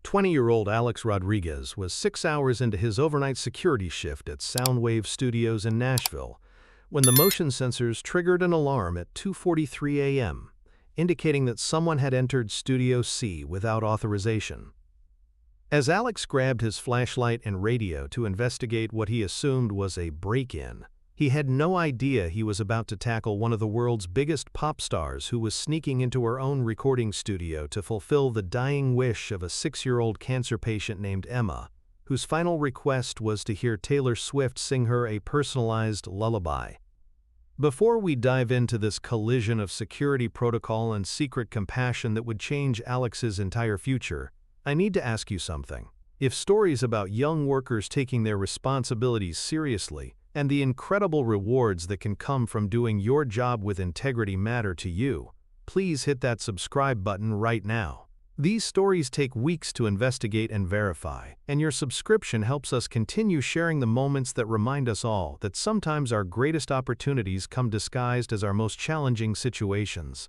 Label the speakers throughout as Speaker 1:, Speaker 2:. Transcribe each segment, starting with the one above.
Speaker 1: 20-year-old Alex Rodriguez was 6 hours into his overnight security shift at Soundwave Studios in Nashville when the motion sensors triggered an alarm at 2:43 a.m., indicating that someone had entered Studio C without authorization. As Alex grabbed his flashlight and radio to investigate what he assumed was a break-in, he had no idea he was about to tackle one of the world's biggest pop stars who was sneaking into her own recording studio to fulfill the dying wish of a 6-year-old cancer patient named Emma, whose final request was to hear Taylor Swift sing her a personalized lullaby. Before we dive into this collision of security protocol and secret compassion that would change Alex's entire future, I need to ask you something. If stories about young workers taking their responsibilities seriously and the incredible rewards that can come from doing your job with integrity matter to you, please hit that subscribe button right now. These stories take weeks to investigate and verify, and your subscription helps us continue sharing the moments that remind us all that sometimes our greatest opportunities come disguised as our most challenging situations.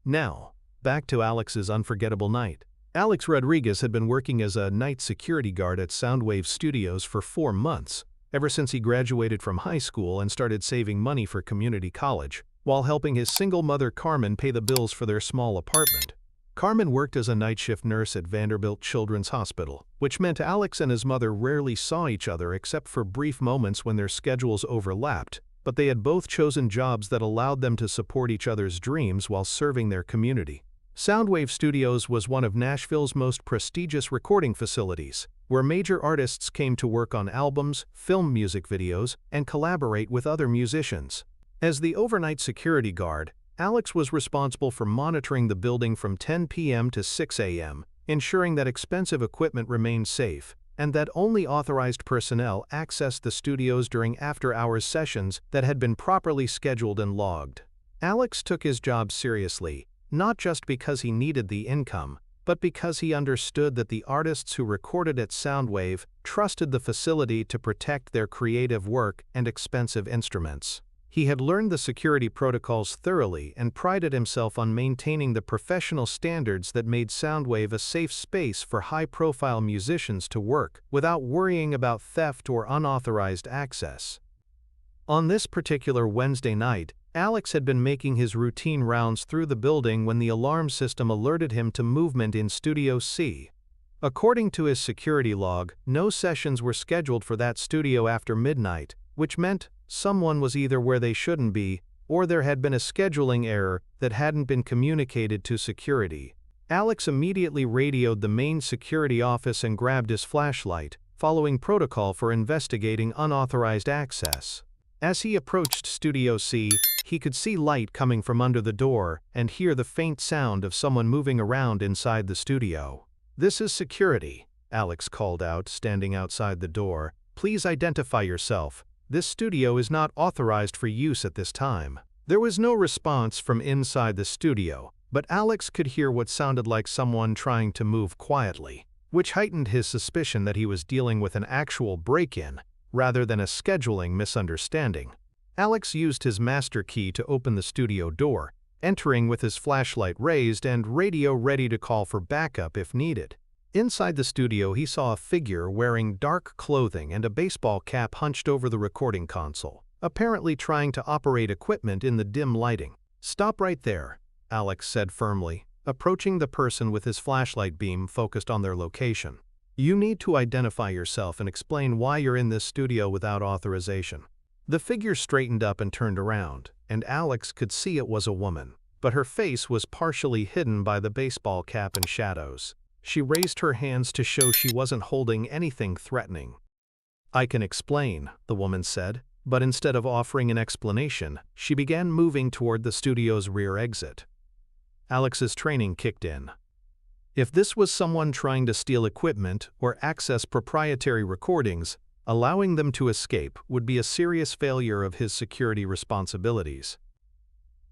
Speaker 1: Now, back to Alex's unforgettable night. Alex Rodriguez had been working as a night security guard at Soundwave Studios for 4 months, ever since he graduated from high school and started saving money for community college, while helping his single mother Carmen pay the bills for their small apartment. Carmen worked as a night shift nurse at Vanderbilt Children's Hospital, which meant Alex and his mother rarely saw each other except for brief moments when their schedules overlapped, but they had both chosen jobs that allowed them to support each other's dreams while serving their community. Soundwave Studios was one of Nashville's most prestigious recording facilities, where major artists came to work on albums, film music videos, and collaborate with other musicians. As the overnight security guard, Alex was responsible for monitoring the building from 10 p.m. to 6 a.m., ensuring that expensive equipment remained safe, and that only authorized personnel accessed the studios during after-hours sessions that had been properly scheduled and logged. Alex took his job seriously, not just because he needed the income, but because he understood that the artists who recorded at Soundwave trusted the facility to protect their creative work and expensive instruments. He had learned the security protocols thoroughly and prided himself on maintaining the professional standards that made Soundwave a safe space for high-profile musicians to work without worrying about theft or unauthorized access. On this particular Wednesday night, Alex had been making his routine rounds through the building when the alarm system alerted him to movement in Studio C. According to his security log, no sessions were scheduled for that studio after midnight, which meant someone was either where they shouldn't be, or there had been a scheduling error that hadn't been communicated to security. Alex immediately radioed the main security office and grabbed his flashlight, following protocol for investigating unauthorized access. As he approached Studio C, he could see light coming from under the door and hear the faint sound of someone moving around inside the studio. "This is security," Alex called out, standing outside the door. "Please identify yourself. This studio is not authorized for use at this time." There was no response from inside the studio, but Alex could hear what sounded like someone trying to move quietly, which heightened his suspicion that he was dealing with an actual break-in rather than a scheduling misunderstanding. Alex used his master key to open the studio door, entering with his flashlight raised and radio ready to call for backup if needed. Inside the studio, he saw a figure wearing dark clothing and a baseball cap hunched over the recording console, apparently trying to operate equipment in the dim lighting. "Stop right there," Alex said firmly, approaching the person with his flashlight beam focused on their location. "You need to identify yourself and explain why you're in this studio without authorization." The figure straightened up and turned around, and Alex could see it was a woman, but her face was partially hidden by the baseball cap and shadows. She raised her hands to show she wasn't holding anything threatening. "I can explain," the woman said, but instead of offering an explanation, she began moving toward the studio's rear exit. Alex's training kicked in. If this was someone trying to steal equipment or access proprietary recordings, allowing them to escape would be a serious failure of his security responsibilities.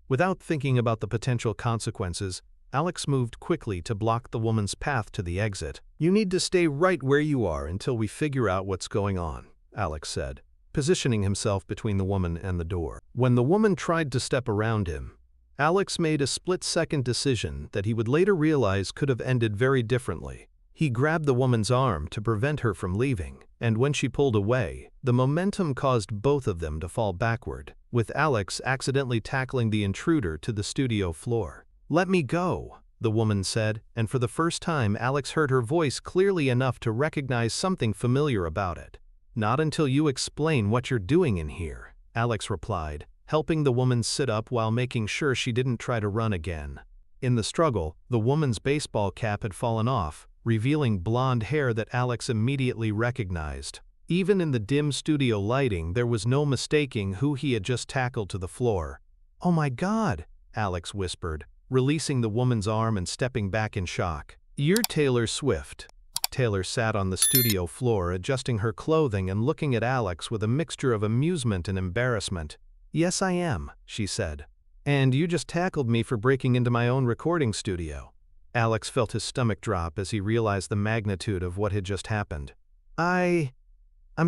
Speaker 1: Without thinking about the potential consequences, Alex moved quickly to block the woman's path to the exit. "You need to stay right where you are until we figure out what's going on," Alex said, positioning himself between the woman and the door. When the woman tried to step around him, Alex made a split-second decision that he would later realize could have ended very differently. He grabbed the woman's arm to prevent her from leaving, and when she pulled away, the momentum caused both of them to fall backward, with Alex accidentally tackling the intruder to the studio floor. "Let me go," the woman said, and for the first time Alex heard her voice clearly enough to recognize something familiar about it. "Not until you explain what you're doing in here," Alex replied, helping the woman sit up while making sure she didn't try to run again. In the struggle, the woman's baseball cap had fallen off, revealing blonde hair that Alex immediately recognized. Even in the dim studio lighting, there was no mistaking who he had just tackled to the floor. "Oh my God," Alex whispered, releasing the woman's arm and stepping back in shock. "You're Taylor Swift." Taylor sat on the studio floor, adjusting her clothing and looking at Alex with a mixture of amusement and embarrassment. "Yes, I am," she said. "And you just tackled me for breaking into my own recording studio." Alex felt his stomach drop as he realized the magnitude of what had just happened. I'm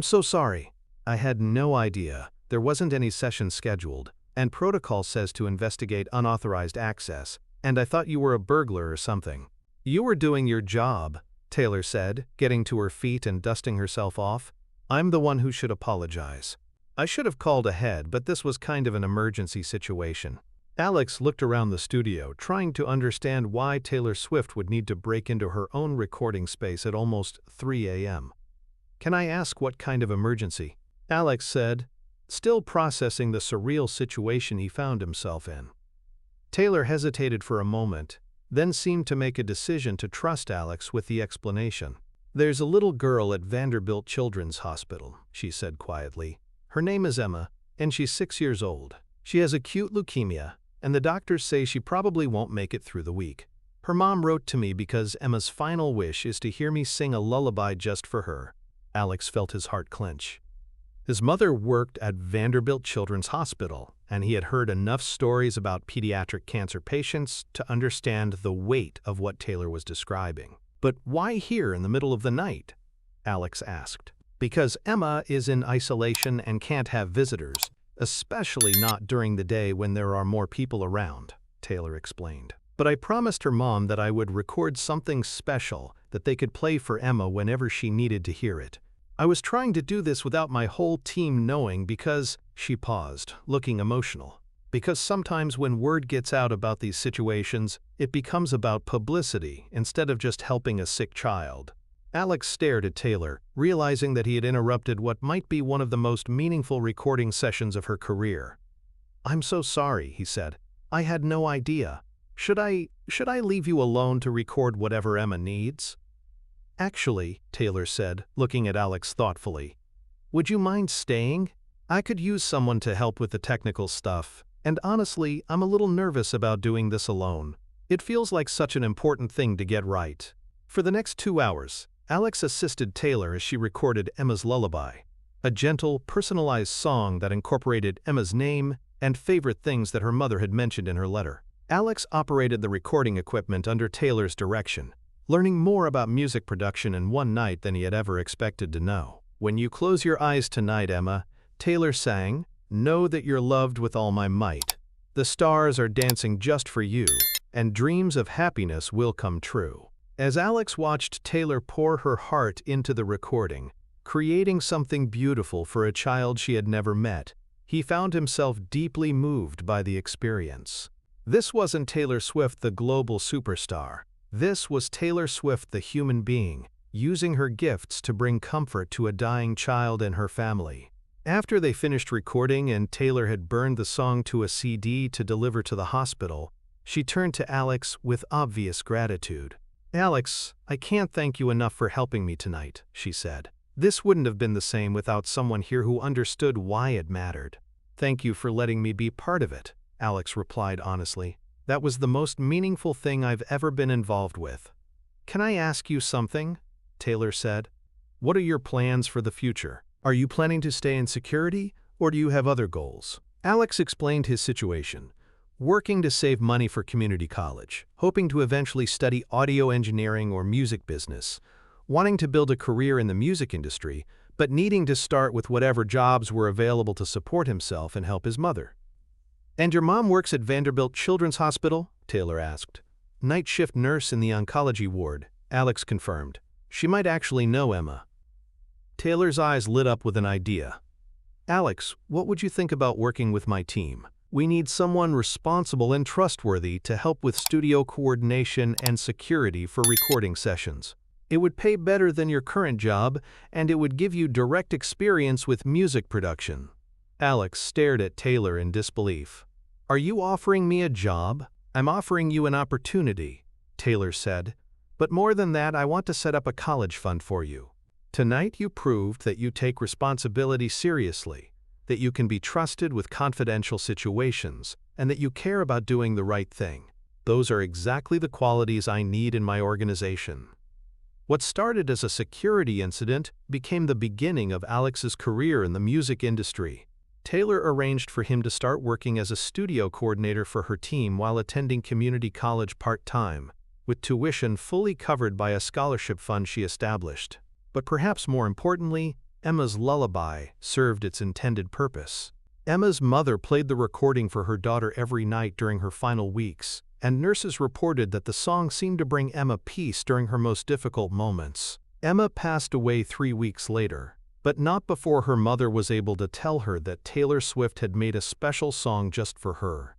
Speaker 1: so sorry. I had no idea. There wasn't any session scheduled, and protocol says to investigate unauthorized access, and I thought you were a burglar or something." "You were doing your job," Taylor said, getting to her feet and dusting herself off. "I'm the one who should apologize. I should have called ahead, but this was kind of an emergency situation." Alex looked around the studio, trying to understand why Taylor Swift would need to break into her own recording space at almost 3 a.m. "Can I ask what kind of emergency?" Alex said, still processing the surreal situation he found himself in. Taylor hesitated for a moment, then seemed to make a decision to trust Alex with the explanation. "There's a little girl at Vanderbilt Children's Hospital," she said quietly. "Her name is Emma, and she's 6 years old. She has acute leukemia, and the doctors say she probably won't make it through the week. Her mom wrote to me because Emma's final wish is to hear me sing a lullaby just for her." Alex felt his heart clench. His mother worked at Vanderbilt Children's Hospital, and he had heard enough stories about pediatric cancer patients to understand the weight of what Taylor was describing. "But why here in the middle of the night?" Alex asked. "Because Emma is in isolation and can't have visitors, especially not during the day when there are more people around," Taylor explained. "But I promised her mom that I would record something special that they could play for Emma whenever she needed to hear it. I was trying to do this without my whole team knowing because," she paused, looking emotional, "because sometimes when word gets out about these situations, it becomes about publicity instead of just helping a sick child." Alex stared at Taylor, realizing that he had interrupted what might be one of the most meaningful recording sessions of her career. "I'm so sorry," he said. "I had no idea. Should I leave you alone to record whatever Emma needs?" "Actually," Taylor said, looking at Alex thoughtfully, "would you mind staying? I could use someone to help with the technical stuff, and honestly, I'm a little nervous about doing this alone. It feels like such an important thing to get right." For the next 2 hours, Alex assisted Taylor as she recorded Emma's lullaby, a gentle, personalized song that incorporated Emma's name and favorite things that her mother had mentioned in her letter. Alex operated the recording equipment under Taylor's direction, learning more about music production in one night than he had ever expected to know. "When you close your eyes tonight, Emma," Taylor sang, "know that you're loved with all my might. The stars are dancing just for you, and dreams of happiness will come true." As Alex watched Taylor pour her heart into the recording, creating something beautiful for a child she had never met, he found himself deeply moved by the experience. This wasn't Taylor Swift, the global superstar. This was Taylor Swift, the human being, using her gifts to bring comfort to a dying child and her family. After they finished recording and Taylor had burned the song to a CD to deliver to the hospital, she turned to Alex with obvious gratitude. "Alex, I can't thank you enough for helping me tonight," she said. "This wouldn't have been the same without someone here who understood why it mattered." "Thank you for letting me be part of it," Alex replied honestly. "That was the most meaningful thing I've ever been involved with." "Can I ask you something?" Taylor said. "What are your plans for the future? Are you planning to stay in security, or do you have other goals?" Alex explained his situation. Working to save money for community college, hoping to eventually study audio engineering or music business, wanting to build a career in the music industry, but needing to start with whatever jobs were available to support himself and help his mother. "And your mom works at Vanderbilt Children's Hospital?" Taylor asked. "Night shift nurse in the oncology ward," Alex confirmed. She might actually know Emma. Taylor's eyes lit up with an idea. Alex, what would you think about working with my team? We need someone responsible and trustworthy to help with studio coordination and security for recording sessions. It would pay better than your current job, and it would give you direct experience with music production. Alex stared at Taylor in disbelief. Are you offering me a job? I'm offering you an opportunity, Taylor said. But more than that, I want to set up a college fund for you. Tonight you proved that you take responsibility seriously, that you can be trusted with confidential situations, and that you care about doing the right thing. Those are exactly the qualities I need in my organization. What started as a security incident became the beginning of Alex's career in the music industry. Taylor arranged for him to start working as a studio coordinator for her team while attending community college part-time, with tuition fully covered by a scholarship fund she established. But perhaps more importantly, Emma's Lullaby served its intended purpose. Emma's mother played the recording for her daughter every night during her final weeks, and nurses reported that the song seemed to bring Emma peace during her most difficult moments. Emma passed away 3 weeks later, but not before her mother was able to tell her that Taylor Swift had made a special song just for her.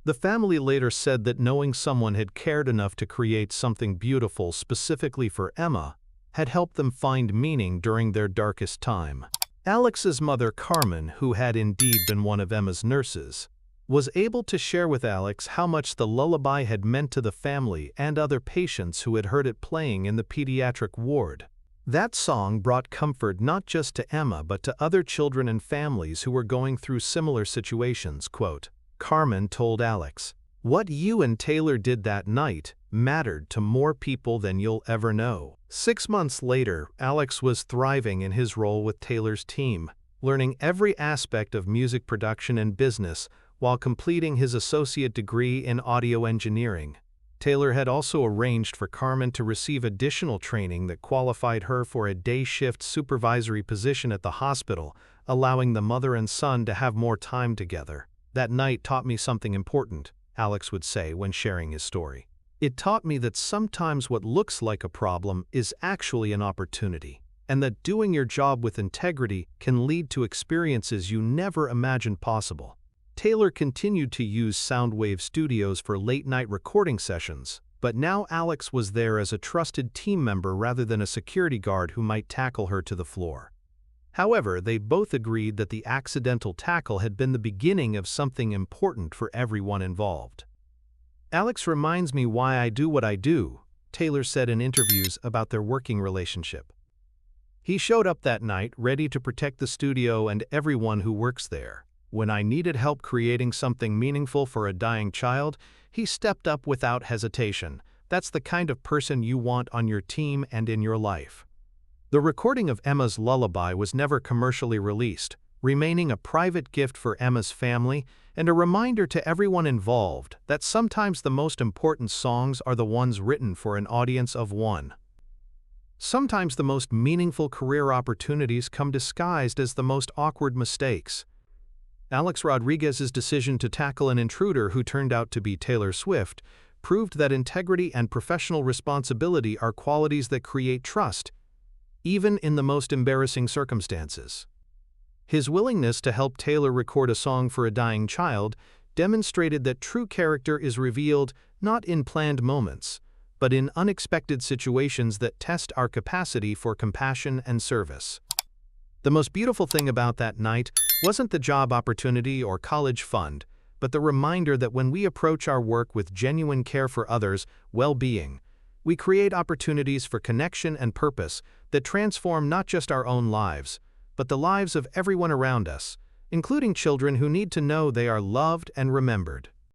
Speaker 1: The family later said that knowing someone had cared enough to create something beautiful specifically for Emma had helped them find meaning during their darkest time. Alex's mother, Carmen, who had indeed been one of Emma's nurses, was able to share with Alex how much the lullaby had meant to the family and other patients who had heard it playing in the pediatric ward. That song brought comfort not just to Emma but to other children and families who were going through similar situations. Quote, Carmen told Alex, "What you and Taylor did that night mattered to more people than you'll ever know." 6 months later, Alex was thriving in his role with Taylor's team, learning every aspect of music production and business while completing his associate degree in audio engineering. Taylor had also arranged for Carmen to receive additional training that qualified her for a day-shift supervisory position at the hospital, allowing the mother and son to have more time together. "That night taught me something important," Alex would say when sharing his story. "It taught me that sometimes what looks like a problem is actually an opportunity, and that doing your job with integrity can lead to experiences you never imagined possible." Taylor continued to use Soundwave Studios for late-night recording sessions, but now Alex was there as a trusted team member rather than a security guard who might tackle her to the floor. However, they both agreed that the accidental tackle had been the beginning of something important for everyone involved. "Alex reminds me why I do what I do," Taylor said in interviews about their working relationship. "He showed up that night ready to protect the studio and everyone who works there. When I needed help creating something meaningful for a dying child, he stepped up without hesitation. That's the kind of person you want on your team and in your life." The recording of Emma's Lullaby was never commercially released, remaining a private gift for Emma's family and a reminder to everyone involved that sometimes the most important songs are the ones written for an audience of one. Sometimes the most meaningful career opportunities come disguised as the most awkward mistakes. Alex Rodriguez's decision to tackle an intruder who turned out to be Taylor Swift proved that integrity and professional responsibility are qualities that create trust, even in the most embarrassing circumstances. His willingness to help Taylor record a song for a dying child demonstrated that true character is revealed not in planned moments, but in unexpected situations that test our capacity for compassion and service. The most beautiful thing about that night wasn't the job opportunity or college fund, but the reminder that when we approach our work with genuine care for others' well-being, we create opportunities for connection and purpose that transform not just our own lives, but the lives of everyone around us, including children who need to know they are loved and remembered.